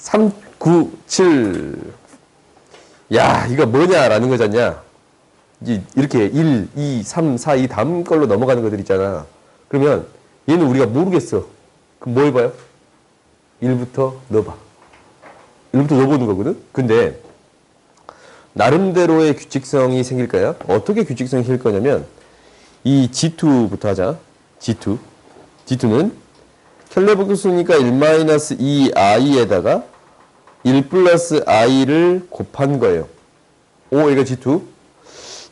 3, 9, 7. 야, 이거 뭐냐라는 거잖냐. 이렇게 1, 2, 3, 4, 이 다음 걸로 넘어가는 것들 있잖아. 그러면 얘는 우리가 모르겠어. 그럼 뭐 해봐요? 1부터 넣어봐. 1부터 넣어보는 거거든? 근데 나름대로의 규칙성이 생길까요? 어떻게 규칙성이 생길 거냐면 이 G2부터 하자. G2. G2는 켈레복수니까 1-2i에다가 1 플러스 i를 곱한 거예요. 오, 이거 G2.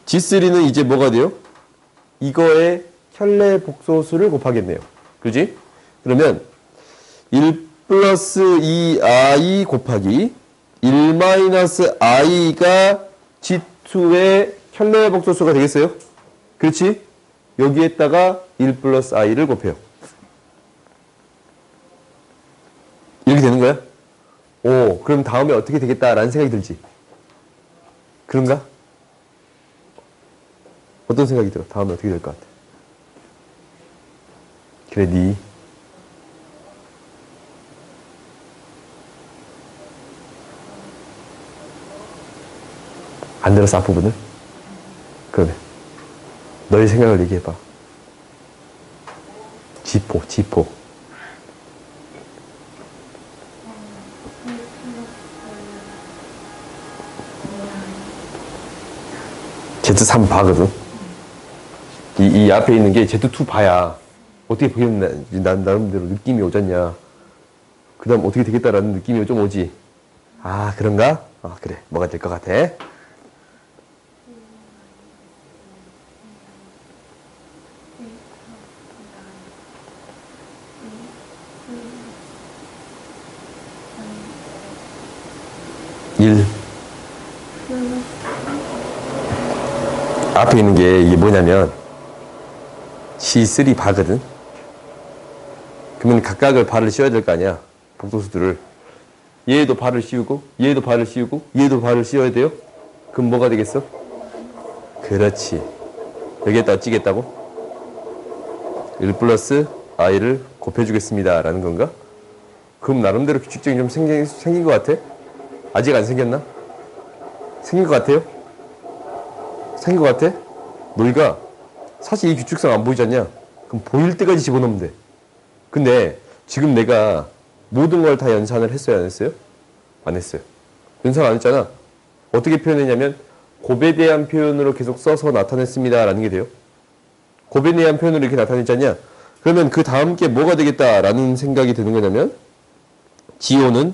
G3는 이제 뭐가 돼요? 이거의 켈레 복소수를 곱하겠네요. 그지? 그러면 1 플러스 2i 곱하기 1 마이너스 i가 G2의 켈레 복소수가 되겠어요? 그렇지? 여기에다가 1 플러스 i를 곱해요. 이렇게 되는 거야? 오, 그럼 다음에 어떻게 되겠다라는 생각이 들지? 그런가? 어떤 생각이 들어? 다음에 어떻게 될 것 같아? 그래, 니. 안 들었어, 앞부분은? 그러면 너의 생각을 얘기해봐. 지포. Z3 바거든. 이 앞에 있는 게 Z2 바야. 어떻게 보면 난 나름대로 느낌이 오잖냐. 그 다음 어떻게 되겠다라는 느낌이 좀 오지. 아, 그런가? 아, 그래. 뭐가 될 것 같아? 앞에 있는 게 이게 뭐냐면 C3 바거든. 그러면 각각을 발을 씌워야 될 거 아니야. 복소수들을. 얘도 발을 씌우고 얘도 발을 씌우고 얘도 발을 씌워야 돼요. 그럼 뭐가 되겠어? 그렇지. 여기에다 찌겠다고? 1 플러스 i를 곱해주겠습니다 라는 건가? 그럼 나름대로 규칙적이 좀 생긴 것 같아? 아직 안 생겼나? 생긴 것 같아요? 생긴 것 같아? 너희가 사실 이 규칙성 안 보이지 않냐? 그럼 보일 때까지 집어넣으면 돼. 근데 지금 내가 모든 걸 다 연산을 했어요? 안 했어요? 안 했어요. 연산 안 했잖아. 어떻게 표현했냐면 곱에 대한 표현으로 계속 써서 나타냈습니다 라는 게 돼요. 곱에 대한 표현으로 이렇게 나타냈잖냐? 그러면 그 다음 게 뭐가 되겠다라는 생각이 드는 거냐면 G5는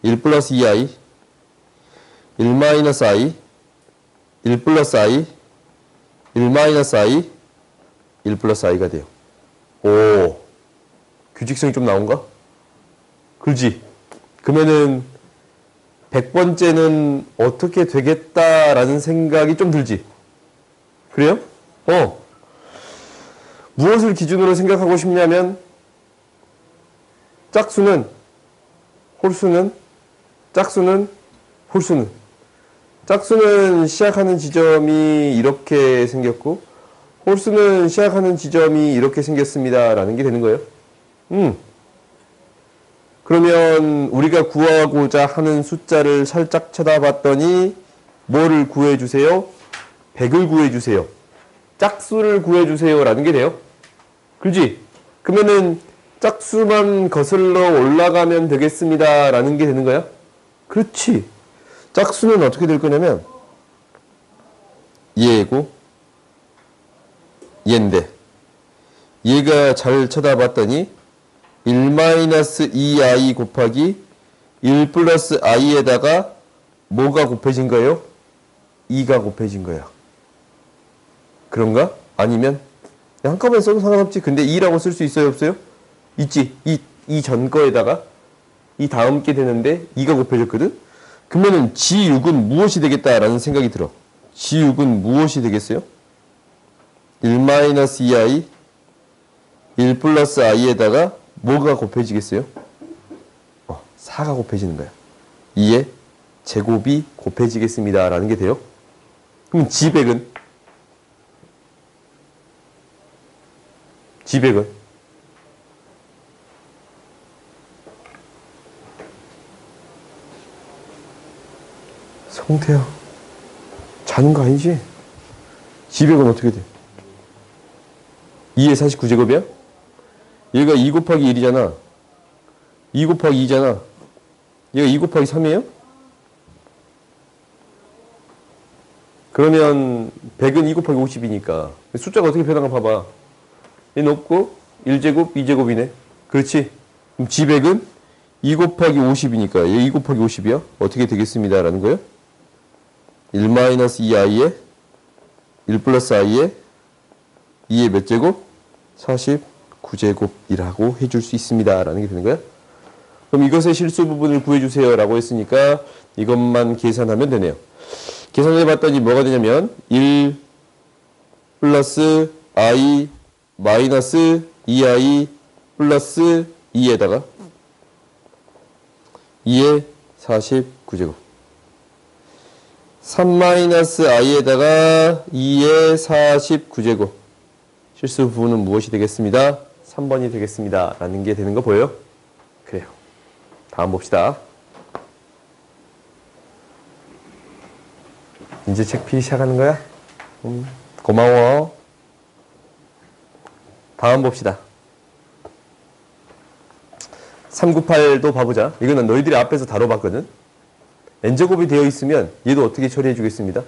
1 플러스 2i 1 마이너스 i 1 플러스 i 1 마이너스 i 1 플러스 i가 돼요. 오, 규칙성이 좀 나온가? 그렇지? 그러면은 100번째는 어떻게 되겠다라는 생각이 좀 들지? 그래요? 무엇을 기준으로 생각하고 싶냐면 짝수는 홀수는 짝수는 홀수는 짝수는 시작하는 지점이 이렇게 생겼고 홀수는 시작하는 지점이 이렇게 생겼습니다 라는 게 되는 거예요. 그러면 우리가 구하고자 하는 숫자를 살짝 쳐다봤더니 뭐를 구해주세요? 100을 구해주세요. 짝수를 구해주세요 라는 게 돼요. 그렇지? 그러면은 짝수만 거슬러 올라가면 되겠습니다 라는 게 되는 거야? 그렇지. 짝수는 어떻게 될 거냐면 얘고 얘인데 얘가 잘 쳐다봤더니 1-2i 곱하기 1 플러스 i에다가 뭐가 곱해진 거예요? 2가 곱해진 거야. 그런가? 아니면 한꺼번에 써도 상관없지. 근데 2라고 쓸 수 있어요? 없어요? 있지. 이 전 거에다가 이 다음 게 되는데 2가 곱해졌거든? 그러면은 G6은 무엇이 되겠다라는 생각이 들어. G6은 무엇이 되겠어요? 1-2i 1 플러스 i에다가 뭐가 곱해지겠어요? 4가 곱해지는 거야. 2의 제곱이 곱해지겠습니다 라는 게 돼요. 그럼 G100은? 성태야, 자는 거 아니지? 200은 어떻게 돼? 2의 49제곱이야? 얘가 2 곱하기 1이잖아. 2 곱하기 2잖아. 얘가 2 곱하기 3이에요? 그러면 100은 2 곱하기 50이니까 숫자가 어떻게 변한가 봐봐. 얘는 없고 1제곱, 2제곱이네. 그렇지? 그럼 G100은 2 곱하기 50이니까 얘 2 곱하기 50이야? 어떻게 되겠습니다. 라는 거예요? 1-2i에 1 플러스 i에 2의 몇 제곱? 49제곱이라고 해줄 수 있습니다. 라는 게 되는 거야? 그럼 이것의 실수 부분을 구해주세요. 라고 했으니까 이것만 계산하면 되네요. 계산해 봤더니 뭐가 되냐면 1 플러스 i 마이너스 2i 플러스 2에다가 2의 49제곱 3 마이너스 i에다가 2의 49제곱 실수 부분은 무엇이 되겠습니다? 3번이 되겠습니다. 라는 게 되는 거 보여요? 그래요. 다음 봅시다. 이제 책 피기 시작하는 거야? 고마워. 다음 봅시다. 398도 봐보자. 이거는 너희들이 앞에서 다뤄봤거든. n제곱이 되어 있으면 얘도 어떻게 처리해 주겠습니다.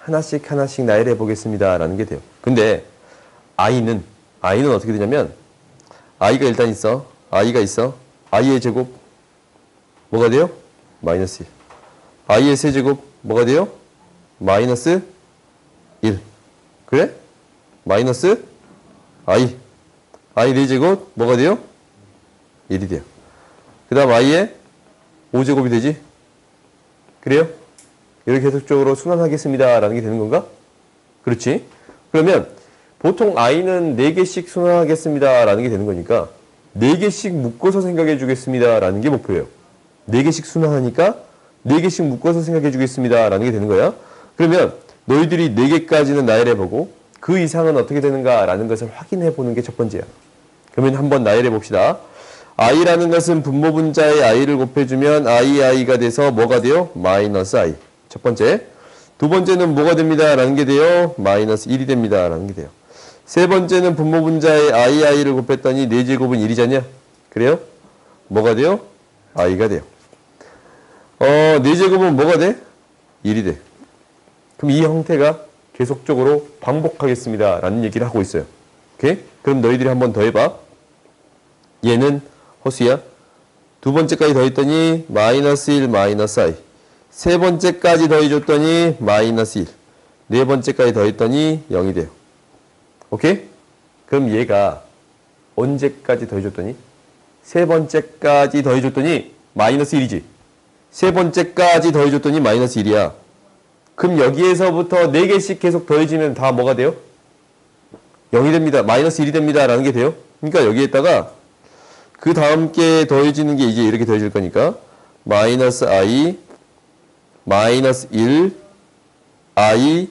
하나씩 하나씩 나열해 보겠습니다. 라는 게 돼요. 근데 i는 어떻게 되냐면 i가 일단 있어. i가 있어. i의 제곱 뭐가 돼요? 마이너스 1. i의 세제곱 뭐가 돼요? 마이너스 1. 그래? 마이너스 i 4제곱 뭐가 돼요? 1이 돼요. 그 다음 i의 5제곱이 되지? 그래요? 이렇게 계속적으로 순환하겠습니다. 라는 게 되는 건가? 그렇지? 그러면 보통 i는 4개씩 순환하겠습니다. 라는 게 되는 거니까 4개씩 묶어서 생각해 주겠습니다. 라는 게 목표예요. 4개씩 순환하니까 4개씩 묶어서 생각해 주겠습니다. 라는 게 되는 거야. 그러면 너희들이 4개까지는 나열해보고 그 이상은 어떻게 되는가 라는 것을 확인해 보는 게 첫 번째야. 그러면 한번 나열해 봅시다. i라는 것은 분모분자의 i를 곱해주면 i가 돼서 뭐가 돼요? 마이너스 i. 첫 번째. 두 번째는 뭐가 됩니다. 라는 게 돼요? 마이너스 1이 됩니다. 라는 게 돼요. 세 번째는 분모분자의 i를 곱했더니 4제곱은 1이잖냐? 그래요? 뭐가 돼요? i가 돼요. 4제곱은 뭐가 돼? 1이 돼. 그럼 이 형태가 계속적으로 반복하겠습니다. 라는 얘기를 하고 있어요. 오케이? 그럼 너희들이 한번 더 해봐. 얘는 허수야. 두 번째까지 더했더니 마이너스 1 마이너스 i. 세 번째까지 더해줬더니 마이너스 1. 네 번째까지 더했더니 0이 돼요. 오케이? 그럼 얘가 언제까지 더해줬더니? 세 번째까지 더해줬더니 마이너스 1이지. 세 번째까지 더해줬더니 마이너스 1이야. 그럼 여기에서부터 4개씩 계속 더해지면 다 뭐가 돼요? 0이 됩니다. 마이너스 1이 됩니다. 라는 게 돼요. 그러니까 여기에다가 그 다음 게 더해지는 게 이제 이렇게 더해질 거니까 마이너스 i 마이너스 1 i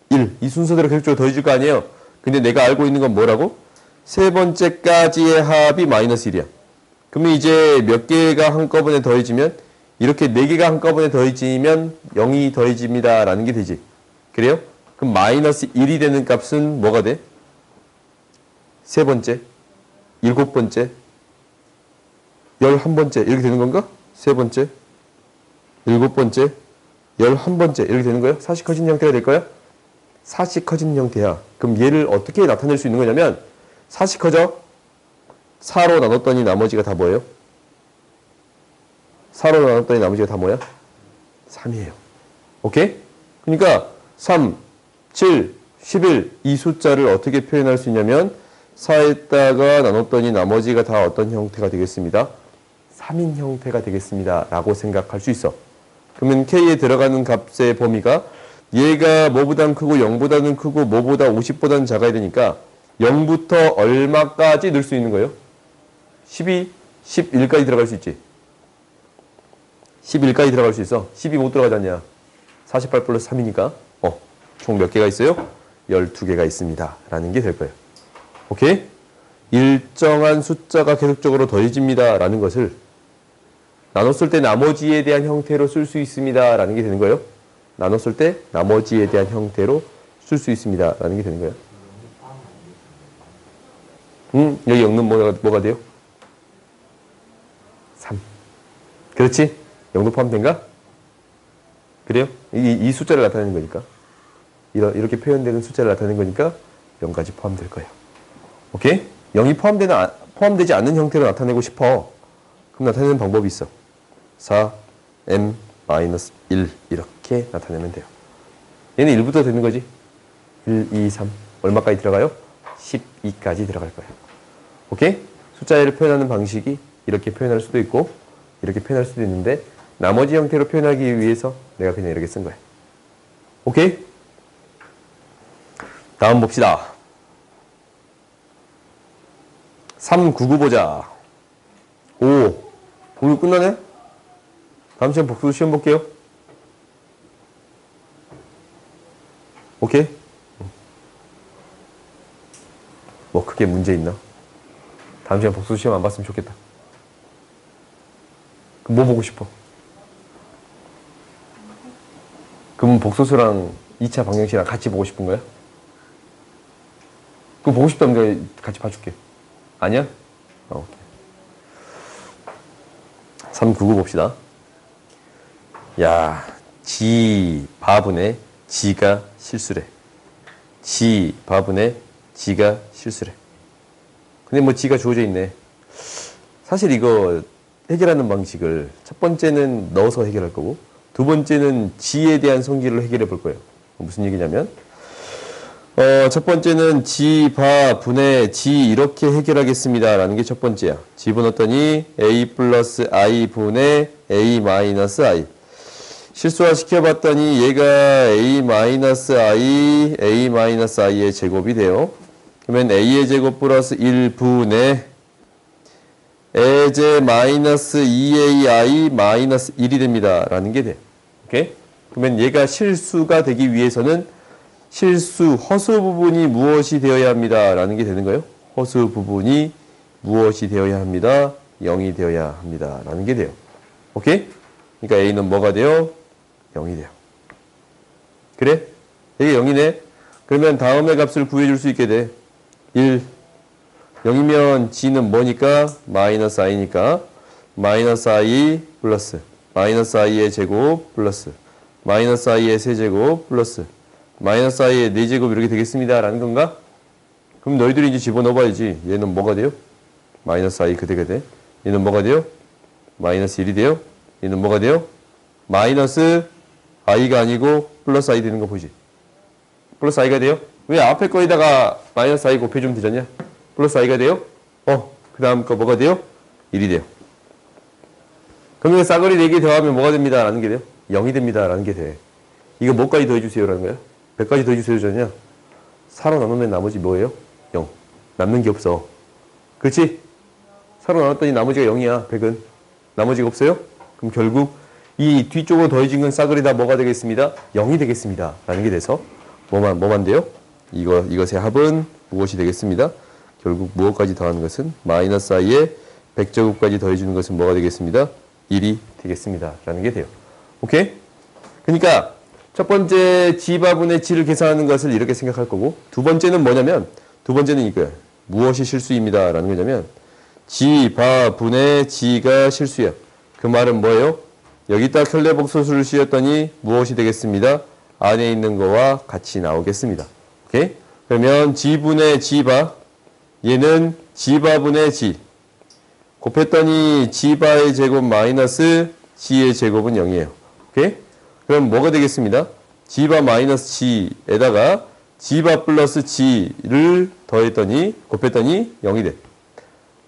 1 이 순서대로 계속적으로 더해질 거 아니에요. 근데 내가 알고 있는 건 뭐라고? 세 번째까지의 합이 마이너스 1이야. 그러면 이제 몇 개가 한꺼번에 더해지면 이렇게 4개가 한꺼번에 더해지면 0이 더해집니다. 라는 게 되지. 그래요? 그럼 마이너스 1이 되는 값은 뭐가 돼? 세 번째, 7번째, 11번째 이렇게 되는 건가? 세 번째, 7번째, 11번째 이렇게 되는 거예요? 사시 커지는 형태가 될 거야? 사시 커지는 형태야. 그럼 얘를 어떻게 나타낼 수 있는 거냐면 사시 커져 4로 나눴더니 나머지가 다 뭐예요? 4로 나눴더니 나머지가 다 뭐야? 3이에요. 오케이? 그러니까 3, 7, 11 이 숫자를 어떻게 표현할 수 있냐면 4에다가 나눴더니 나머지가 다 어떤 형태가 되겠습니다? 3인 형태가 되겠습니다. 라고 생각할 수 있어. 그러면 K에 들어가는 값의 범위가 얘가 뭐보단 크고 0보다는 크고 뭐보다 50보다는 작아야 되니까 0부터 얼마까지 넣을 수 있는 거예요? 12, 11까지 들어갈 수 있지. 11까지 들어갈 수 있어. 12 못 들어가지 않냐. 48 플러스 3이니까 총 몇 개가 있어요? 12개가 있습니다. 라는 게 될 거예요. 오케이? 일정한 숫자가 계속적으로 더해집니다. 라는 것을 나눴을 때 나머지에 대한 형태로 쓸 수 있습니다. 라는 게 되는 거예요. 나눴을 때 나머지에 대한 형태로 쓸 수 있습니다. 라는 게 되는 거예요. 여기 영는 뭐가 돼요? 3. 그렇지? 0도 포함된가? 그래요? 이 숫자를 나타내는 거니까. 이렇게 표현되는 숫자를 나타내는 거니까 0까지 포함될 거예요. 오케이? 0이 포함되지 않는 형태로 나타내고 싶어. 그럼 나타내는 방법이 있어. 4, m, -1 이렇게 나타내면 돼요. 얘는 1부터 되는 거지. 1, 2, 3 얼마까지 들어가요? 12까지 들어갈 거예요. 오케이? 숫자를 표현하는 방식이 이렇게 표현할 수도 있고 이렇게 표현할 수도 있는데 나머지 형태로 표현하기 위해서 내가 그냥 이렇게 쓴 거야. 오케이? 다음 봅시다. 399 보자. 오, 이거 끝나네? 다음 시간 복수 시험 볼게요. 오케이? 뭐 크게 문제 있나? 다음 시간 복수 시험 안 봤으면 좋겠다. 그럼 뭐 보고 싶어? 그럼 복소수랑 2차 방정식이랑 같이 보고 싶은 거야? 그럼 보고 싶다면 내가 같이 봐줄게. 아니야? 오케이. 399 봅시다. 야, 지 바분의 지가 실수래. 지 바분의 지가 실수래. 근데 뭐 지가 주어져 있네. 사실 이거 해결하는 방식을 첫 번째는 넣어서 해결할 거고 두 번째는 지에 대한 성질을 해결해 볼 거예요. 무슨 얘기냐면 첫 번째는 지, 바, 분의 지 이렇게 해결하겠습니다. 라는 게 첫 번째야. 집어넣었더니 a 플러스 i 분의 a 마이너스 i. 실수화 시켜봤더니 얘가 a 마이너스 i, a 마이너스 i의 제곱이 돼요. 그러면 a의 제곱 플러스 1분의 a제 마이너스 2ai 마이너스 1이 됩니다. 라는 게 돼. 오케이? 그러면 얘가 실수가 되기 위해서는 실수, 허수 부분이 무엇이 되어야 합니다. 라는 게 되는 거예요. 허수 부분이 무엇이 되어야 합니다. 0이 되어야 합니다. 라는 게 돼요. 오케이? 그러니까 A는 뭐가 돼요? 0이 돼요. 그래? 이게 0이네? 그러면 다음의 값을 구해줄 수 있게 돼. 1. 0이면 G는 뭐니까? 마이너스 I니까. 마이너스 I 플러스. 마이너스 I의 제곱 플러스. 마이너스 I의 세제곱 플러스. 마이너스 i의 4제곱 이렇게 되겠습니다. 라는 건가? 그럼 너희들이 이제 집어넣어봐야지. 얘는 뭐가 돼요? 마이너스 i 그대가 돼. 얘는 뭐가 돼요? 마이너스 1이 돼요. 얘는 뭐가 돼요? 마이너스 i가 아니고 플러스 i 되는 거 보이지? 플러스 i가 돼요? 왜 앞에 거에다가 마이너스 i 곱해주면 되잖냐? 플러스 i가 돼요? 그 다음 거 뭐가 돼요? 1이 돼요. 그러면 싸그리 4개 더하면 뭐가 됩니다. 라는 게 돼요? 0이 됩니다. 라는 게 돼. 이거 뭐까지 더해주세요. 라는 거야? 100까지 더해주세요. 잖냐? 4로 나누면 나머지 뭐예요? 0. 남는 게 없어. 그렇지? 4로 나눴더니 나머지가 0이야. 100은. 나머지가 없어요? 그럼 결국 이 뒤쪽으로 더해진 건 싸그리 다 뭐가 되겠습니다? 0이 되겠습니다. 라는 게 돼서 뭐만 돼요? 이것의 합은 무엇이 되겠습니다? 결국 무엇까지 더하는 것은 마이너스 i에 100제곱까지 더해주는 것은 뭐가 되겠습니다? 1이 되겠습니다. 라는 게 돼요. 오케이? 그러니까 첫 번째 지바분의 지를 계산하는 것을 이렇게 생각할 거고 두 번째는 뭐냐면 두 번째는 이거야. 무엇이 실수입니다. 라는 거냐면 지바분의 지가 실수야. 그 말은 뭐예요? 여기다 켤레복소수를 씌웠더니 무엇이 되겠습니다. 안에 있는 거와 같이 나오겠습니다. 오케이? 그러면 지분의 지바 얘는 지바분의 지 곱했더니 지바의 제곱 마이너스 지의 제곱은 0이에요. 오케이? 그럼 뭐가 되겠습니다. 지바 마이너스 지에다가 지바 플러스 지를 더했더니 곱했더니 0이 돼.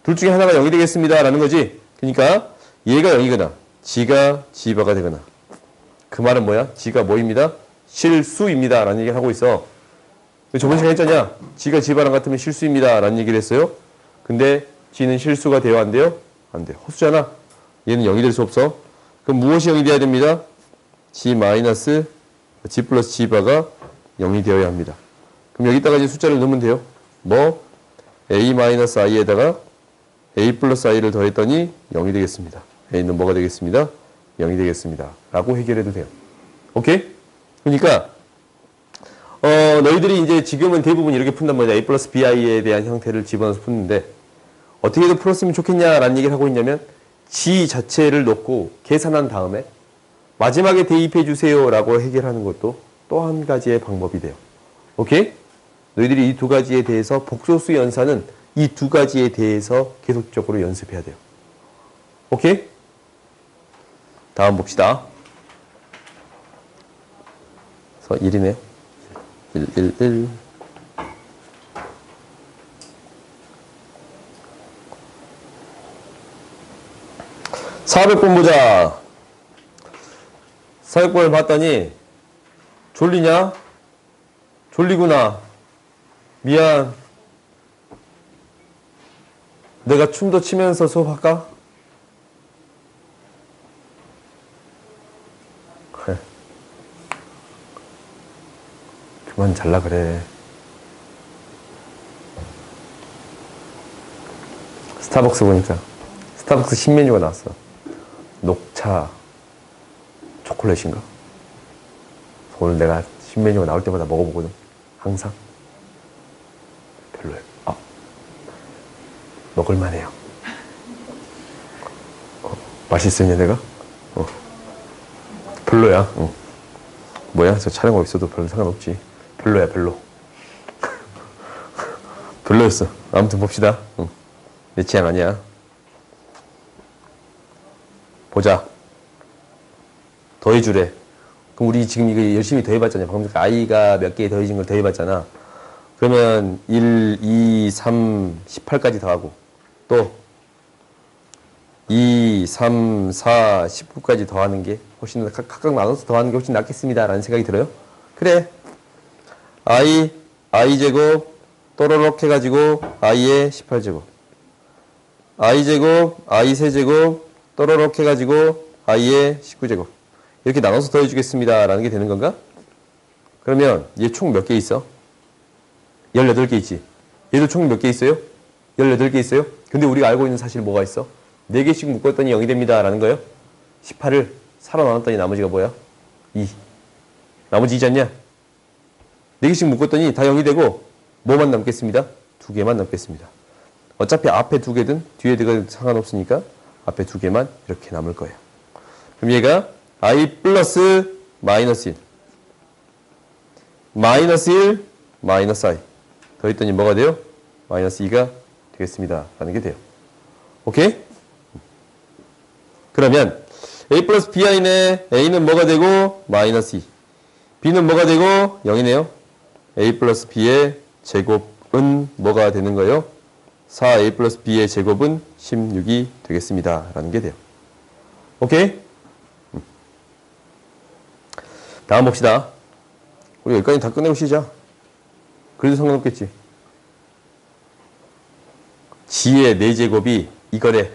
둘 중에 하나가 0이 되겠습니다. 라는 거지. 그러니까 얘가 0이거나 지가 지바가 되거나. 그 말은 뭐야? 지가 뭐입니다? 실수입니다. 라는 얘기를 하고 있어. 저번 시간에 했잖냐? 지가 지바랑 같으면 실수입니다. 라는 얘기를 했어요. 근데 지는 실수가 돼요? 안 돼요? 안 돼. 허수잖아. 얘는 0이 될 수 없어. 그럼 무엇이 0이 돼야 됩니다? G 마이너스 G 플러스 G바가 0이 되어야 합니다. 그럼 여기다가 이제 숫자를 넣으면 돼요. 뭐? A 마이너스 I에다가 A 플러스 I를 더했더니 0이 되겠습니다. A는 뭐가 되겠습니다? 0이 되겠습니다. 라고 해결해도 돼요. 오케이? 그러니까 너희들이 이제 지금은 대부분 이렇게 푼단 말이야. a 플러스 bi에 대한 형태를 집어넣어서 푸는데 어떻게 더 풀었으면 좋겠냐라는 얘기를 하고 있냐면 g 자체를 놓고 계산한 다음에 마지막에 대입해 주세요라고 해결하는 것도 또 한 가지의 방법이 돼요. 오케이? 너희들이 이 두 가지에 대해서 복소수 연산은 이 두 가지에 대해서 계속적으로 연습해야 돼요. 오케이? 다음 봅시다. 그래서 1이네요. 1, 1, 1. (400번) 보자. 400번을 봤더니 졸리냐? 졸리구나. 미안. 내가 춤도 추면서 수업할까? 그래. 그만 잘라 그래. 스타벅스 보니까 스타벅스 신메뉴가 나왔어. 녹차 초콜릿인가? 오늘 내가 신메뉴가 나올 때마다 먹어보거든. 항상. 별로예요. 먹을만해요. 맛있으냐 내가? 별로야. 뭐야? 저 촬영 없어도 별로 상관없지. 별로야 별로. 별로였어. 아무튼 봅시다. 내 취향 아니야. 보자. 더해주래. 그럼 우리 지금 이거 열심히 더해봤잖아요. 방금 전에 i가 몇 개 더해진 걸 더해봤잖아. 그러면 1, 2, 3, 18까지 더하고 또 2, 3, 4, 19까지 더하는 게 훨씬 각각 나눠서 더하는 게 훨씬 낫겠습니다. 라는 생각이 들어요. 그래. i제곱 또로록 해가지고 i의 18제곱 i제곱 i세제곱 또로록 해가지고 i의 19제곱 이렇게 나눠서 더해주겠습니다. 라는 게 되는 건가? 그러면 얘 총 몇 개 있어? 18개 있지. 얘도 총 몇 개 있어요? 18개 있어요? 근데 우리가 알고 있는 사실 뭐가 있어? 4개씩 묶었더니 0이 됩니다. 라는 거예요. 18을 살아 나눴더니 나머지가 뭐야? 2. 나머지 2지 않냐? 4개씩 묶었더니 다 0이 되고 뭐만 남겠습니다? 2개만 남겠습니다. 어차피 앞에 2개든 뒤에 2개든 상관없으니까 앞에 2개만 이렇게 남을 거예요. 그럼 얘가 i 플러스 마이너스 1 마이너스 1 마이너스 i 더했더니 뭐가 돼요? 마이너스 2가 되겠습니다. 라는 게 돼요. 오케이? 그러면 a 플러스 bi네. a는 뭐가 되고 마이너스 2 b는 뭐가 되고 0이네요. a 플러스 b의 제곱은 뭐가 되는 거예요? 4a 플러스 b의 제곱은 16이 되겠습니다. 라는 게 돼요. 오케이? 다음 봅시다. 우리 여기까지 다 끝내고 쉬자. 그래도 상관없겠지. g의 4제곱이 이거래.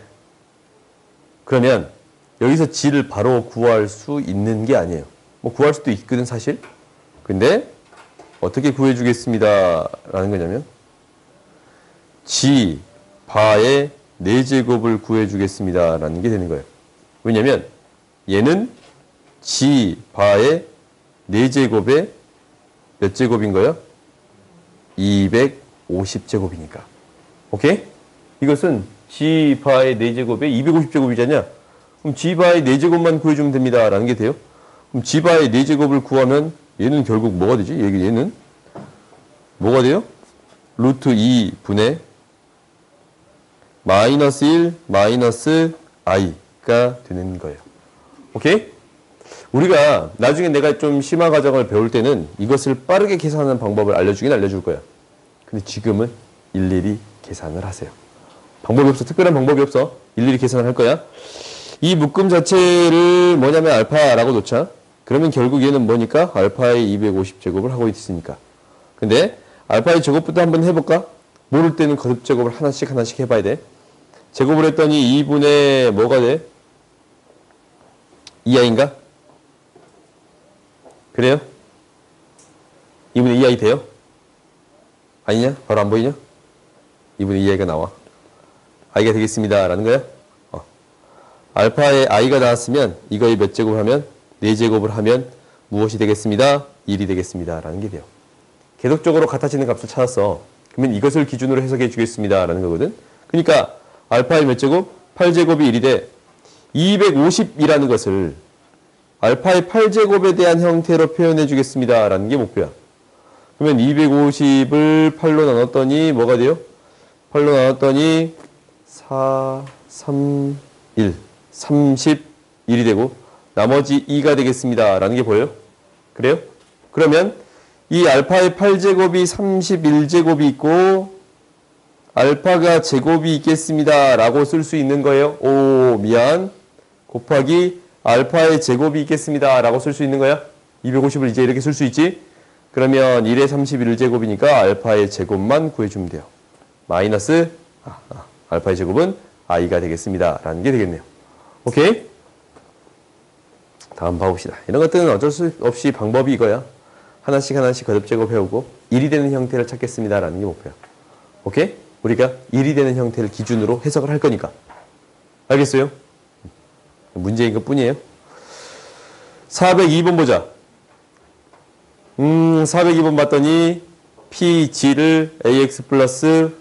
그러면 여기서 g를 바로 구할 수 있는 게 아니에요. 뭐 구할 수도 있거든 사실. 근데 어떻게 구해주겠습니다. 라는 거냐면 g 바의 4제곱을 구해주겠습니다. 라는 게 되는 거예요. 왜냐면 얘는 g 바의 4제곱의 몇 제곱인 거예요? 250제곱이니까. 오케이? 이것은 g 바의 4제곱에 250제곱이잖냐? 그럼 g 바의 4제곱만 구해주면 됩니다. 라는 게 돼요. 그럼 g 바의 4제곱을 구하면 얘는 결국 뭐가 되지? 얘는 뭐가 돼요? 루트 2분의 마이너스 1 마이너스 i가 되는 거예요. 오케이? 우리가 나중에 내가 좀 심화 과정을 배울 때는 이것을 빠르게 계산하는 방법을 알려주긴 알려줄 거야. 근데 지금은 일일이 계산을 하세요. 방법이 없어. 특별한 방법이 없어. 일일이 계산을 할 거야. 이 묶음 자체를 뭐냐면 알파라고 놓자. 그러면 결국 얘는 뭐니까? 알파의 250제곱을 하고 있으니까. 근데 알파의 제곱부터 한번 해볼까? 모를 때는 거듭 제곱을 하나씩 해봐야 돼. 제곱을 했더니 2분의 뭐가 돼? 2i인가? 그래요? 2분의 2i 돼요? 아니냐? 바로 안 보이냐? 2분의 2i가 나와. i가 되겠습니다. 라는 거야? 알파의 i가 나왔으면 이거의 몇 제곱 하면? 4제곱을 하면 무엇이 되겠습니다? 1이 되겠습니다. 라는 게 돼요. 계속적으로 같아지는 값을 찾았어. 그러면 이것을 기준으로 해석해 주겠습니다. 라는 거거든. 그러니까 알파의 몇 제곱? 8제곱이 1이 돼. 250이라는 것을 알파의 8제곱에 대한 형태로 표현해 주겠습니다. 라는 게 목표야. 그러면 250을 8로 나눴더니 뭐가 돼요? 8로 나눴더니 4, 3, 1, 31이 되고 나머지 2가 되겠습니다. 라는 게 보여요? 그래요? 그러면 이 알파의 8제곱이 31제곱이 있고 알파가 제곱이 있겠습니다. 라고 쓸 수 있는 거예요. 오, 미안. 곱하기 알파의 제곱이 있겠습니다. 라고 쓸 수 있는 거야. 250을 이제 이렇게 쓸 수 있지? 그러면 1의 31제곱이니까 알파의 제곱만 구해주면 돼요. 마이너스 알파의 제곱은 i가 되겠습니다. 라는 게 되겠네요. 오케이? 다음 봐봅시다. 이런 것들은 어쩔 수 없이 방법이 이거야. 하나씩 하나씩 거듭 제곱해오고 1이 되는 형태를 찾겠습니다. 라는 게 목표야. 오케이? 우리가 1이 되는 형태를 기준으로 해석을 할 거니까. 알겠어요? 문제인 것 뿐이에요. 402번 보자. 402번 봤더니 PG를 AX 플러스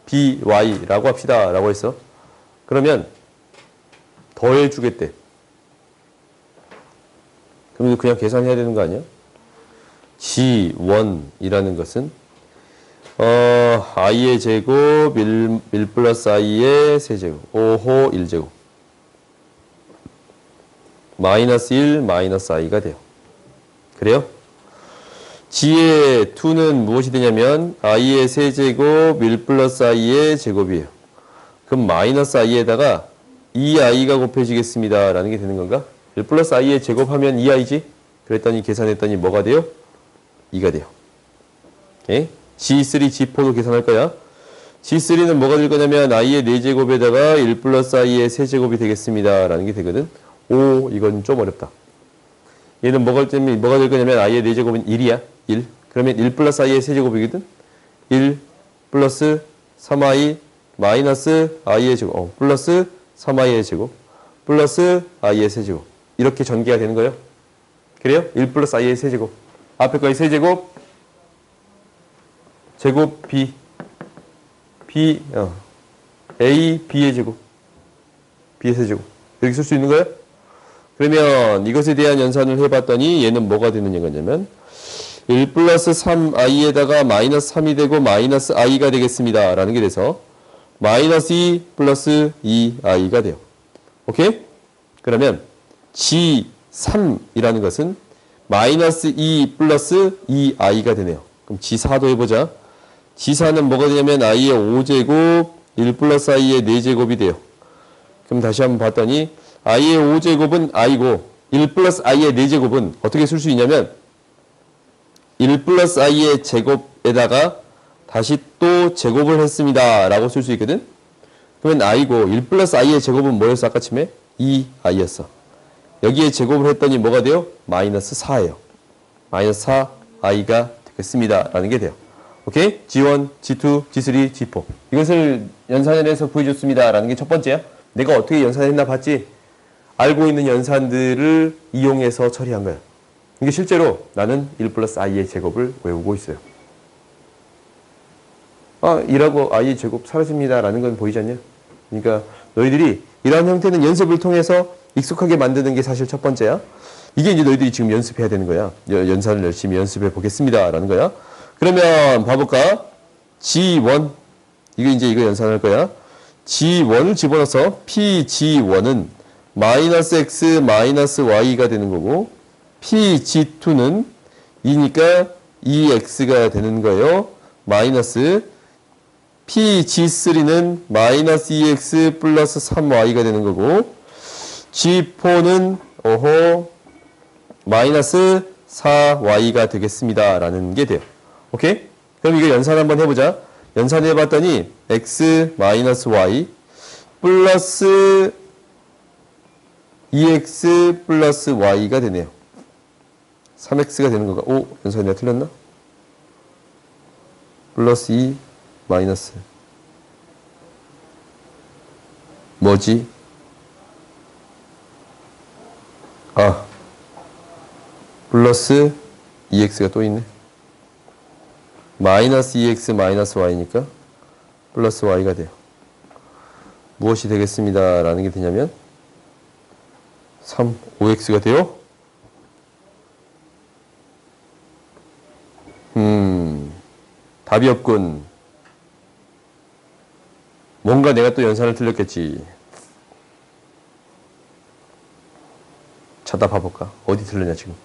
BY라고 합시다. 라고 했어. 그러면 더해주겠대. 그럼 그냥 계산해야 되는 거 아니야? G1이라는 것은 i의 제곱 1 플러스 i의 세제곱 5호 1제곱 마이너스 1 마이너스 i가 돼요. 그래요? G의 2는 무엇이 되냐면 i의 세제곱 1 플러스 i의 제곱이에요. 그럼 마이너스 i에다가 2i가 곱해지겠습니다. 라는 게 되는 건가? 1 플러스 i의 제곱하면 2i지? 그랬더니 계산했더니 뭐가 돼요? 2가 돼요. 오케이? G3, G4도 계산할 거야. G3는 뭐가 될 거냐면 i의 4제곱에다가 1 플러스 i의 세제곱이 되겠습니다. 라는 게 되거든. 오, 이건 좀 어렵다. 얘는 뭐가 될 거냐면 i의 4제곱은 1이야. 1. 그러면 1 플러스 i의 세제곱이거든. 1 플러스 3i 마이너스 i의 제곱. 플러스 3i의 제곱. 플러스 i의 세제곱. 이렇게 전개가 되는 거예요. 그래요? 1 플러스 i의 세제곱. 앞에 거의 세제곱. 제곱 B. A, B의 제곱. B의 세제곱. 이렇게 쓸 수 있는 거예요? 그러면 이것에 대한 연산을 해봤더니 얘는 뭐가 되는 거냐면 1 플러스 3i에다가 마이너스 3이 되고 마이너스 i가 되겠습니다. 라는 게 돼서 마이너스 2 플러스 2i가 돼요. 오케이? 그러면 G3이라는 것은 마이너스 2 플러스 2i가 되네요. 그럼 G4도 해보자. G4는 뭐가 되냐면 i의 5제곱 1 플러스 i의 4제곱이 돼요. 그럼 다시 한번 봤더니 i의 5제곱은 i고 1 플러스 i의 4제곱은 어떻게 쓸 수 있냐면 1 플러스 i의 제곱에다가 다시 또 제곱을 했습니다. 라고 쓸 수 있거든. 그러면 i고 1 플러스 i의 제곱은 뭐였어? 아까쯤에 2i였어. 여기에 제곱을 했더니 뭐가 돼요? 마이너스 4예요. 마이너스 4i가 되겠습니다. 라는 게 돼요. 오케이? G1, G2, G3, G4. 이것을 연산을 해서 구해줬습니다. 라는 게 첫 번째야. 내가 어떻게 연산했나 봤지? 알고 있는 연산들을 이용해서 처리한 거야. 이게 실제로 나는 1 플러스 i의 제곱을 외우고 있어요. 1하고 i의 제곱 사라집니다. 라는 건 보이지 않냐? 그러니까 너희들이 이러한 형태는 연습을 통해서 익숙하게 만드는 게 사실 첫 번째야. 이게 이제 너희들이 지금 연습해야 되는 거야. 연산을 열심히 연습해 보겠습니다. 라는 거야. 그러면 봐볼까? G1. 이거 연산할 거야. G1을 집어넣어서 PG1은 마이너스 X 마이너스 Y가 되는 거고 PG2는 2니까 2X가 되는 거예요. 마이너스 PG3는 마이너스 2X 플러스 3Y가 되는 거고 G4는 마이너스 4Y가 되겠습니다. 라는 게 돼요. 오케이? 그럼 이거 연산 한번 해보자. 연산해봤더니 X 마이너스 Y 플러스 2X 플러스 Y가 되네요. 3X가 되는 건가? 오, 연산이 내가 틀렸나? 플러스 2 마이너스 뭐지? 플러스 2x가 또 있네. 마이너스 2x 마이너스 y니까 플러스 y가 돼요. 무엇이 되겠습니다. 라는 게 되냐면 3, 5x가 돼요. 답이 없군. 뭔가 내가 또 연산을 틀렸겠지. 찾아 봐볼까? 어디 틀렸냐 지금?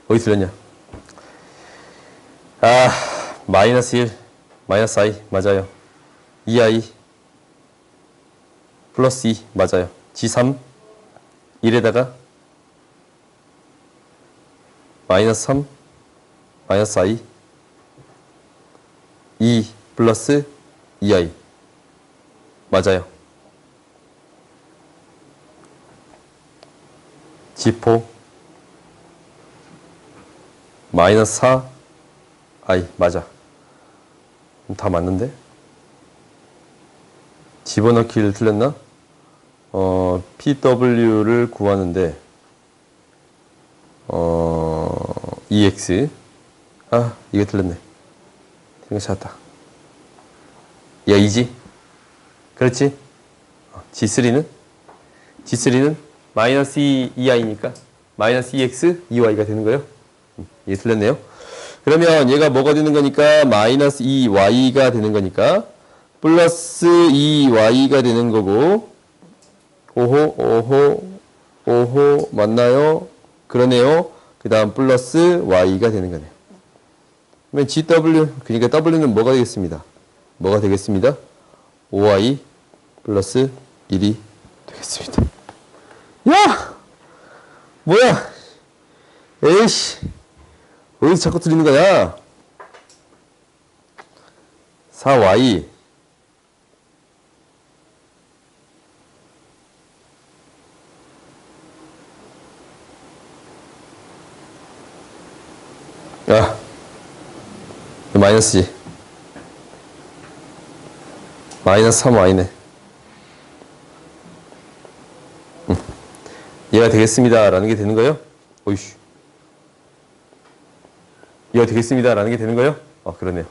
어디 틀렸냐? 아, 마이너스 1, 마이너스 i 맞아요. 2i 플러스 2 맞아요. g3 1에다가 마이너스 3 마이너스 i 2 플러스 2i 맞아요. g4 마이너스 4i 맞아. 다 맞는데? 집어넣기를 틀렸나? PW를 구하는데 EX 이거 틀렸네. 이거 찾았다. 야, 이지? 그렇지? G3는 마이너스 2i니까 마이너스 2x 2y가 되는 거예요. 이게 틀렸네요. 그러면 얘가 뭐가 되는 거니까 마이너스 2y가 되는 거니까 플러스 2y가 되는 거고 오호 맞나요? 그러네요. 그 다음 플러스 y가 되는 거네요. 그러면 GW 그러니까 W는 뭐가 되겠습니다. 뭐가 되겠습니다. 5y 플러스 1이 되겠습니다. 야! 뭐야? 에이씨. 어디서 자꾸 틀리는 거야? 4y 마이너스지. 마이너스 3y네. 얘가 되겠습니다. 라는 게 되는 거예요? 어이씨. 얘가 되겠습니다. 라는 게 되는 거예요? 그러네요.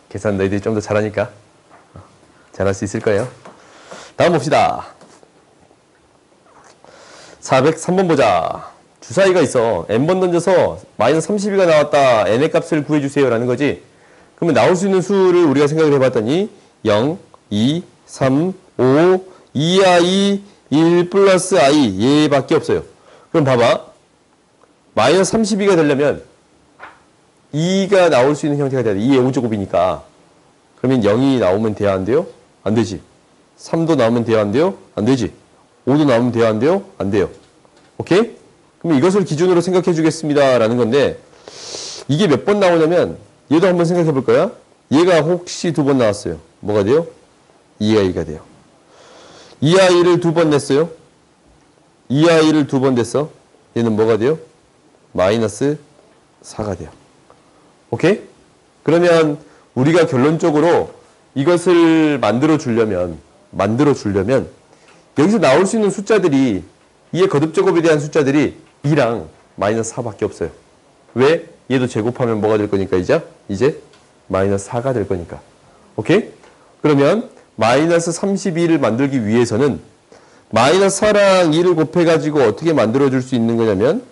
계산 너희들이 좀 더 잘하니까 잘할 수 있을 거예요. 다음 봅시다. 403번 보자. 주사위가 있어. n번 던져서 마이너스 32가 나왔다. n의 값을 구해주세요. 라는 거지. 그러면 나올 수 있는 수를 우리가 생각을 해봤더니 0, 2, 3, 5, 2i, 1 플러스 i 얘밖에 없어요. 그럼 봐봐. 마이너스 32가 되려면 2가 나올 수 있는 형태가 돼야 돼. 2의 5제곱이니까. 그러면 0이 나오면 돼야 안 돼요? 안 되지. 3도 나오면 돼야 안 돼요? 안 되지. 5도 나오면 돼야 안 돼요? 안 돼요. 오케이? 그럼 이것을 기준으로 생각해 주겠습니다. 라는 건데 이게 몇 번 나오냐면 얘도 한번 생각해 볼 거야. 얘가 혹시 2번 나왔어요. 뭐가 돼요? 2i가 돼요. 2i를 2번 냈어요. 2i를 2번 냈어. 얘는 뭐가 돼요? 마이너스 4가 돼요. 오케이? 그러면 우리가 결론적으로 이것을 만들어 주려면 여기서 나올 수 있는 숫자들이 2의 거듭제곱에 대한 숫자들이 2랑 마이너스 4밖에 없어요. 왜? 얘도 제곱하면 뭐가 될 거니까 이제 마이너스 4가 될 거니까. 오케이? 그러면 마이너스 32를 만들기 위해서는 마이너스 4랑 2를 곱해가지고 어떻게 만들어줄 수 있는 거냐면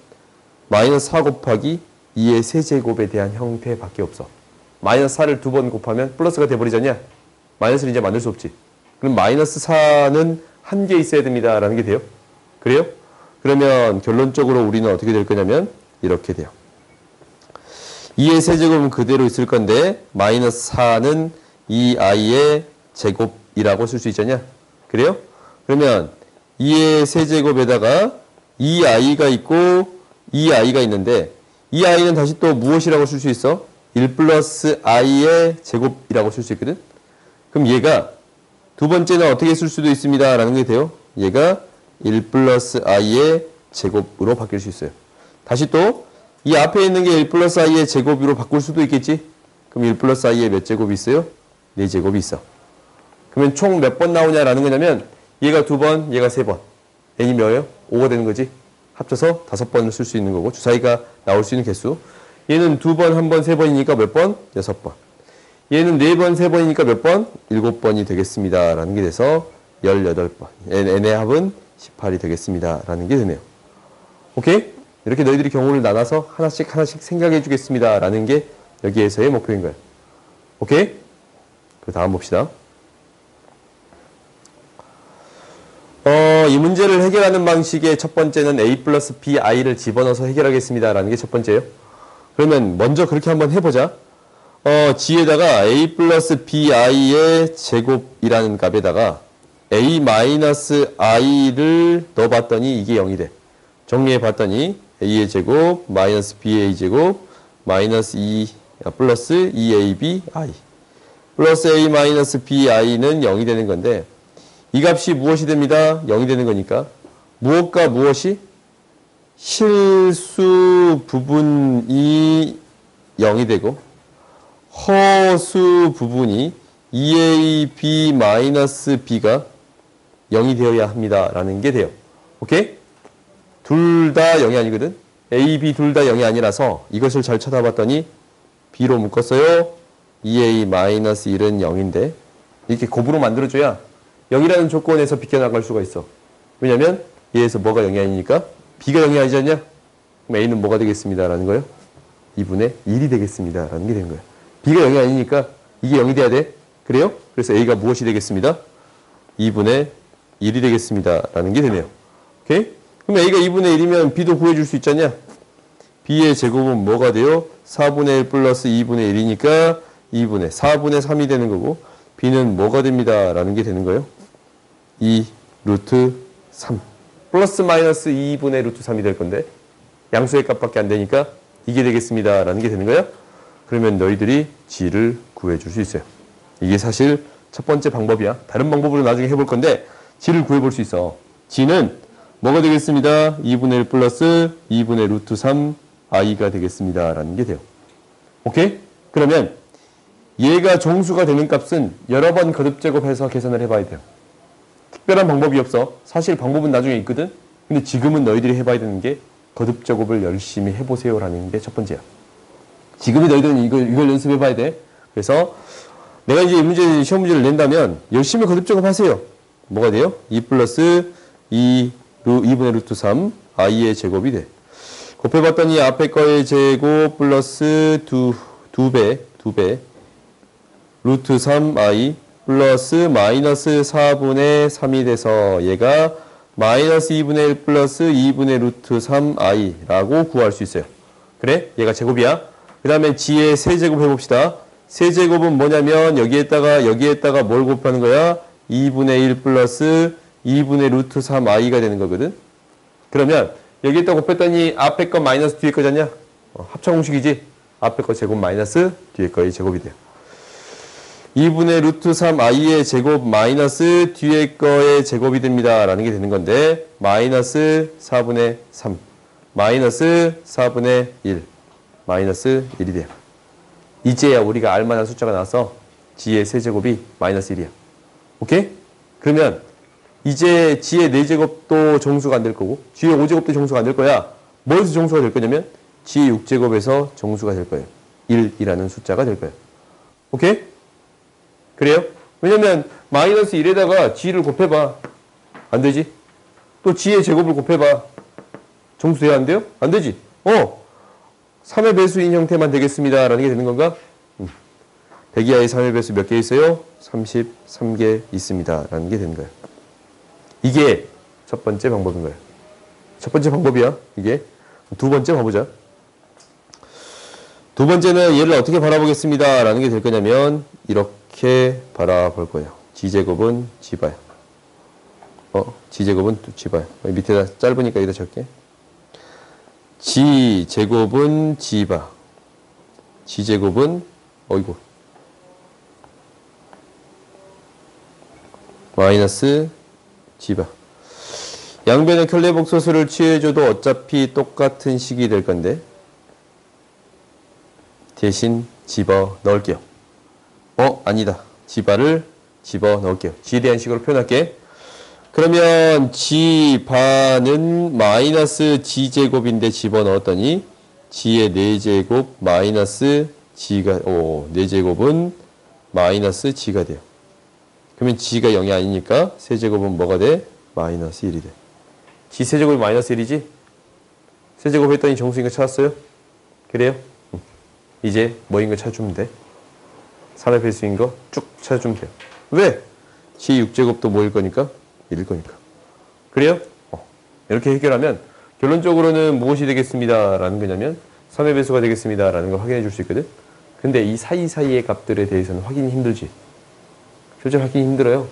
마이너스 4 곱하기 2의 세제곱에 대한 형태밖에 없어. 마이너스 4를 2번 곱하면 플러스가 돼버리잖냐? 마이너스를 이제 만들 수 없지. 그럼 마이너스 4는 한 개 있어야 됩니다. 라는 게 돼요. 그래요? 그러면 결론적으로 우리는 어떻게 될 거냐면 이렇게 돼요. 2의 세제곱은 그대로 있을 건데 마이너스 4는 2i의 제곱이라고 쓸 수 있잖냐? 그래요? 그러면 2의 세제곱에다가 2i가 있고 2i가 있는데 2i는 다시 또 무엇이라고 쓸 수 있어? 1 플러스 i의 제곱이라고 쓸 수 있거든? 그럼 얘가 두 번째는 어떻게 쓸 수도 있습니다. 라는 게 돼요. 얘가 1 플러스 i의 제곱으로 바뀔 수 있어요. 다시 또 이 앞에 있는 게 1 플러스 i의 제곱으로 바꿀 수도 있겠지? 그럼 1 플러스 i의 몇 제곱이 있어요? 4제곱이 있어. 그러면 총 몇 번 나오냐라는 거냐면 얘가 2번, 얘가 3번. n이 몇이에요? 5가 되는 거지? 합쳐서 5번을 쓸 수 있는 거고 주사위가 나올 수 있는 개수. 얘는 2번, 1번, 3번이니까 몇 번? 6번. 얘는 4번, 3번이니까 몇 번? 7번이 되겠습니다. 라는 게 돼서 18번. n의 합은 18이 되겠습니다. 라는 게 되네요. 오케이? 이렇게 너희들이 경우를 나눠서 하나씩 생각해 주겠습니다. 라는 게 여기에서의 목표인 거예요. 오케이? 그 다음 봅시다. 이 문제를 해결하는 방식의 첫 번째는 a 플러스 bi를 집어넣어서 해결하겠습니다. 라는 게 첫 번째예요. 그러면 먼저 그렇게 한번 해보자. g에다가 a 플러스 bi의 제곱이라는 값에다가 a 마이너스 i를 넣어봤더니 이게 0이 돼. 정리해봤더니 a의 제곱 마이너스 b의 제곱 마이너스 2 플러스 2ab i 플러스 a 마이너스 bi는 0이 되는 건데 이 값이 무엇이 됩니다? 0이 되는 거니까 무엇과 무엇이? 실수 부분이 0이 되고 허수 부분이 2ab 마이너스 b가 0이 되어야 합니다. 라는 게 돼요. 오케이? 둘 다 0이 아니거든? a, b 둘 다 0이 아니라서 이것을 잘 쳐다봤더니 b로 묶었어요. 2a 마이너스 1은 0인데 이렇게 곱으로 만들어줘야 0이라는 조건에서 비껴나갈 수가 있어. 왜냐면 얘에서 뭐가 0이 아니니까 b가 0이 아니지 않냐? 그럼 a는 뭐가 되겠습니다. 라는 거예요. 2분의 1이 되겠습니다. 라는 게 되는 거예요. b가 0이 아니니까 이게 0이 돼야 돼. 그래요? 그래서 a가 무엇이 되겠습니다? 2분의 1이 되겠습니다. 라는 게 되네요. 오케이? 그럼 a가 2분의 1이면 b도 구해줄 수 있잖냐? b의 제곱은 뭐가 돼요? 4분의 1 플러스 2분의 1이니까 2분의 4분의 3이 되는 거고 b는 뭐가 됩니다. 라는 게 되는 거예요. 2 루트 3 플러스 마이너스 2분의 루트 3이 될 건데 양수의 값밖에 안 되니까 이게 되겠습니다. 라는 게 되는 거야. 그러면 너희들이 g를 구해줄 수 있어요. 이게 사실 첫 번째 방법이야. 다른 방법으로 나중에 해볼 건데 g를 구해볼 수 있어. g는 뭐가 되겠습니다. 2분의 1 플러스 2분의 루트 3 i가 되겠습니다. 라는 게 돼요. 오케이? 그러면 얘가 정수가 되는 값은 여러 번 거듭제곱해서 계산을 해봐야 돼요. 특별한 방법이 없어. 사실 방법은 나중에 있거든. 근데 지금은 너희들이 해봐야 되는 게 거듭제곱을 열심히 해보세요. 라는 게 첫 번째야. 지금은 너희들은 이걸 연습해봐야 돼. 그래서 내가 이제 시험 문제를 낸다면 열심히 거듭제곱 하세요. 뭐가 돼요? 2 플러스 2분의 루트 3 i의 제곱이 돼. 곱해봤더니 앞에 거의 제곱 플러스 2배 루트 3i 플러스 마이너스 4분의 3이 돼서 얘가 마이너스 2분의 1 플러스 2분의 루트 3i라고 구할 수 있어요. 그래? 얘가 제곱이야. 그 다음에 g의 세제곱 해봅시다. 세제곱은 뭐냐면 여기에다가 뭘 곱하는 거야? 2분의 1 플러스 2분의 루트 3i가 되는 거거든. 그러면 여기에다 곱했더니 앞에 거 마이너스 뒤에 거잖냐? 합차 공식이지? 앞에 거 제곱 마이너스 뒤에 거의 제곱이 돼요. 2분의 루트 3i의 제곱 마이너스 뒤에 거의 제곱이 됩니다. 라는 게 되는 건데 마이너스 4분의 3 마이너스 4분의 1 마이너스 1이 돼요. 이제야 우리가 알만한 숫자가 나와서 g의 세제곱이 마이너스 1이야. 오케이? 그러면 이제 g의 4제곱도 정수가 안 될 거고 g의 5제곱도 정수가 안 될 거야. 뭐에서 정수가 될 거냐면 g의 6제곱에서 정수가 될 거예요. 1이라는 숫자가 될 거예요. 오케이? 그래요? 왜냐면 마이너스 1에다가 g를 곱해봐. 안 되지? 또 g의 제곱을 곱해봐. 정수 돼야 안 돼요? 안 되지? 3의 배수인 형태만 되겠습니다. 라는 게 되는 건가? 100 이하의 3의 배수 몇 개 있어요? 33개 있습니다. 라는 게 되는 거예요. 이게 첫 번째 방법인 거예요. 첫 번째 방법이야. 이게. 두 번째 봐보자. 두 번째는 얘를 어떻게 바라보겠습니다. 라는 게 될 거냐면 이렇게 바라볼 거예요. g제곱은 g바야. g제곱은 g바야. 밑에다 짧으니까 여기다 적게. g제곱은 g바. g제곱은 마이너스 g바. 양변의 켤레복소수를 취해줘도 어차피 똑같은 식이 될 건데 대신 집어 넣을게요. 아니다. g바를 집어 넣을게요. g에 대한 식으로 표현할게. 그러면 g 반은 마이너스 g제곱인데 집어넣었더니 g의 4제곱 마이너스 g가 4제곱은 마이너스 g가 돼요. 그러면 g가 0이 아니니까 세제곱은 뭐가 돼? 마이너스 1이 돼. g 세제곱이 마이너스 1이지? 세제곱 했더니 정수인 거 찾았어요? 그래요? 이제 뭐인 거 찾아주면 돼. 3의 배수인 거 쭉 찾아주면 돼요. 왜? g 6제곱도 뭐일 거니까? 1일 거니까. 그래요? 이렇게 해결하면 결론적으로는 무엇이 되겠습니다 라는 거냐면 3의 배수가 되겠습니다 라는 걸 확인해 줄 수 있거든. 근데 이 사이사이의 값들에 대해서는 확인이 힘들지. 실제 확인이 힘들어요.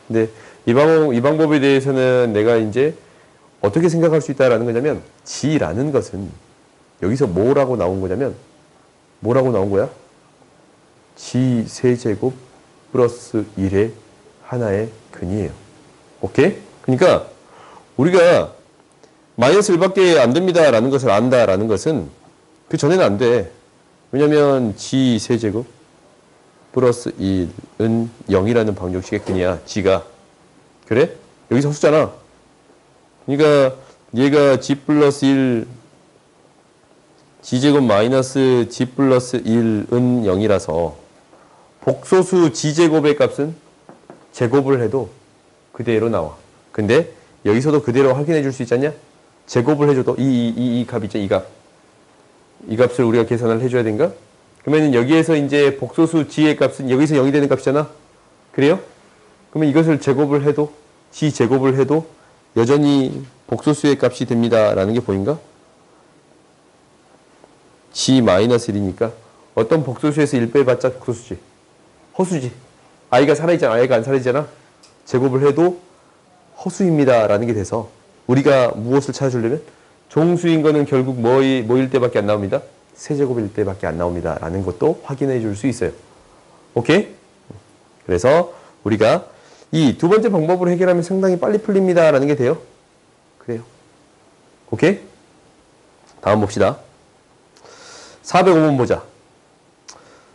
근데 이 방법에 대해서는 내가 이제 어떻게 생각할 수 있다라는 거냐면 g라는 것은 여기서 뭐라고 나온 거냐면 뭐라고 나온 거야? g 세제곱 플러스 1의 하나의 근이에요. 오케이? 그러니까 우리가 마이너스 1밖에 안 됩니다 라는 것을 안다라는 것은 그 전에는 안 돼. 왜냐면 g 세제곱 플러스 1은 0이라는 방정식의 근이야. g가. 그래? 여기서 허수잖아. 그러니까 얘가 g 플러스 1 g제곱 마이너스 g 플러스 1은 0이라서 복소수 g제곱의 값은 제곱을 해도 그대로 나와. 근데 여기서도 그대로 확인해 줄 수 있지 않냐? 제곱을 해줘도 이 값 있죠? 이 값. 이 값을 우리가 계산을 해줘야 된가? 그러면 여기에서 이제 복소수 g의 값은 여기서 0이 되는 값이잖아? 그래요? 그러면 이것을 제곱을 해도 g 제곱을 해도 여전히 복소수의 값이 됩니다. 라는 게 보인가? g-1이니까 어떤 복소수에서 1 빼봤자 복소수지. 허수지. i가 살아있잖아. i가 안 살아있잖아. 제곱을 해도 허수입니다. 라는 게 돼서 우리가 무엇을 찾아주려면 종수인 거는 결국 뭐일 때밖에 안 나옵니다. 세제곱일 때밖에 안 나옵니다. 라는 것도 확인해 줄 수 있어요. 오케이? 그래서 우리가 이 두 번째 방법으로 해결하면 상당히 빨리 풀립니다. 라는 게 돼요. 그래요. 오케이? 다음 봅시다. 405번 보자.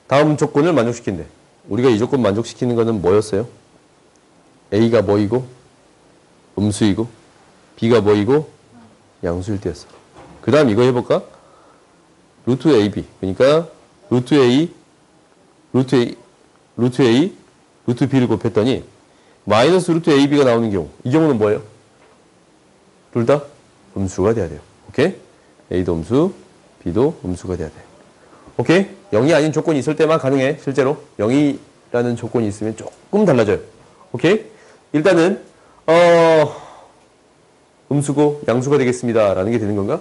다음 조건을 만족시킨대. 우리가 이 조건 만족시키는 거는 뭐였어요? A가 뭐이고? 음수이고 B가 뭐이고? 양수일 때였어. 그 다음 이거 해볼까? 루트 AB. 그러니까 루트 A, 루트 B를 곱했더니 마이너스 루트 AB가 나오는 경우. 이 경우는 뭐예요? 둘 다 음수가 돼야 돼요. 오케이? A도 음수, B도 음수가 돼야 돼. 오케이? 0이 아닌 조건이 있을 때만 가능해. 실제로 0이라는 조건이 있으면 조금 달라져요. 오케이? 일단은 음수고 양수가 되겠습니다. 라는 게 되는 건가?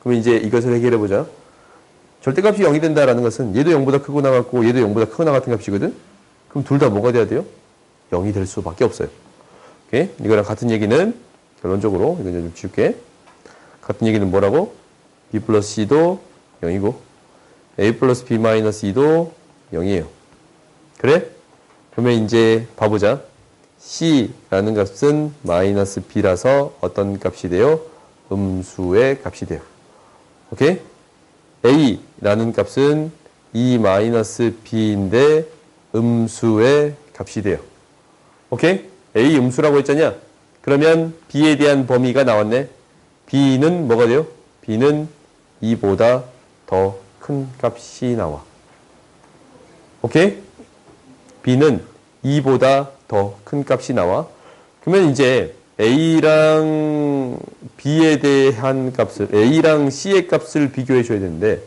그러면 이제 이것을 해결해 보자. 절대값이 0이 된다라는 것은 얘도 0보다 크고 나갔고 얘도 0보다 크거나 같은 값이거든? 그럼 둘 다 뭐가 돼야 돼요? 0이 될 수밖에 없어요. 오케이? 이거랑 같은 얘기는 결론적으로 이건 좀 지울게. 같은 얘기는 뭐라고? B 플러스 C도 0이고 A 플러스 B 마이너스 2도 0이에요. 그래? 그러면 이제 봐보자. C라는 값은 마이너스 B라서 어떤 값이 돼요? 음수의 값이 돼요. 오케이? A라는 값은 E 마이너스 B인데 음수의 값이 돼요. 오케이? A 음수라고 했잖냐? 그러면 B에 대한 범위가 나왔네. B는 뭐가 돼요? B는 E보다 더 큰 값이 나와. 오케이? B는 E보다 더 큰 값이 나와. 그러면 이제 A랑 B에 대한 값을, A랑 C의 값을 비교해 줘야 되는데,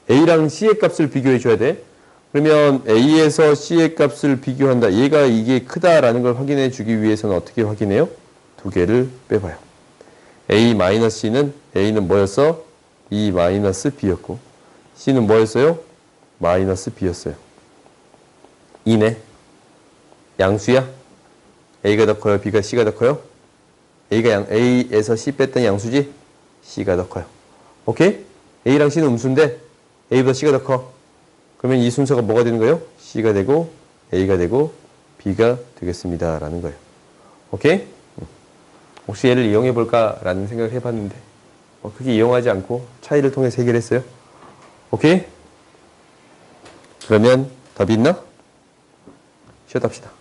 A랑 C의 값을 비교해 줘야 돼. 그러면 A에서 C의 값을 비교한다. 이게 크다라는 걸 확인해 주기 위해서는 어떻게 확인해요? 두 개를 빼봐요. A-C는, A는 뭐였어? E-B였고, C는 뭐였어요? 마이너스 B였어요. 2네. 양수야? A가 더 커요? B가 C가 더 커요? A에서 C 뺐더니 양수지? C가 더 커요. 오케이? A랑 C는 음수인데 A보다 C가 더 커. 그러면 이 순서가 뭐가 되는 거예요? C가 되고 A가 되고 B가 되겠습니다. 라는 거예요. 오케이? 혹시 얘를 이용해 볼까? 라는 생각을 해봤는데 크게 이용하지 않고 차이를 통해서 해결했어요. 오케이? 그러면 답이 있나? 쉬었다 합시다.